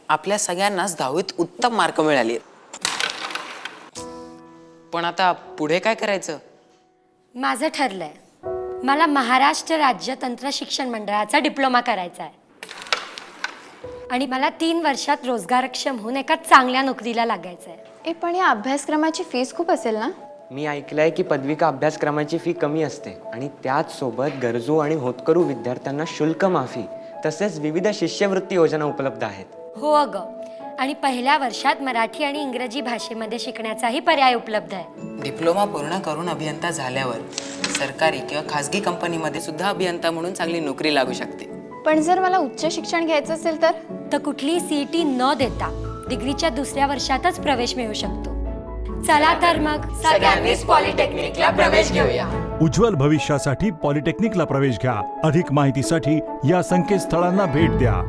आपल्या सगळ्यांनाच 10वीत उत्तम मार्क मिळाले. पण आता पुढे काय करायचं? माझं ठरलंय. मला महाराष्ट्र राज्य तंत्र शिक्षण मंडळाचा डिप्लोमा करायचा आहे आणि मला 3 वर्षात रोजगारक्षम होऊन एका चांगल्या नोकरीला लागायचं आहे. पण या अभ्यासक्रमाची फीस खूप असेल ना? मी ऐकलंय की पदविका अभ्यासक्रमाची फी कमी असते आणि त्याच सोबत गरजू आणि होतकरू विद्यार्थ्यांना शुल्क माफी तसेच विविध शिष्यवृत्ती योजना उपलब्ध आहेत. हो अगं, आणि पहिल्या वर्षात मराठी आणि इंग्रजी भाषेमध्ये शिकण्याचाही पर्याय उपलब्ध आहे. डिप्लोमा पूर्ण करून अभियंता झाल्यावर सरकारी किंवा खासगी कंपनीमध्ये सुद्धा अभियंता म्हणून चांगली नोकरी लागू शकते. पण जर मला उच्च शिक्षण घ्यायचं असेल तर कुठलीही सीईटी न देता डिग्रीच्या दुसऱ्या वर्षातच प्रवेश मिळू शकतो. चला तर मग सगळ्यांनीच पॉलिटेक्निकला प्रवेश घेऊया. उज्ज्वल भविष्यासाठी पॉलिटेक्निकला प्रवेश घ्या. अधिक माहितीसाठी या संकेतस्थळांना भेट द्या.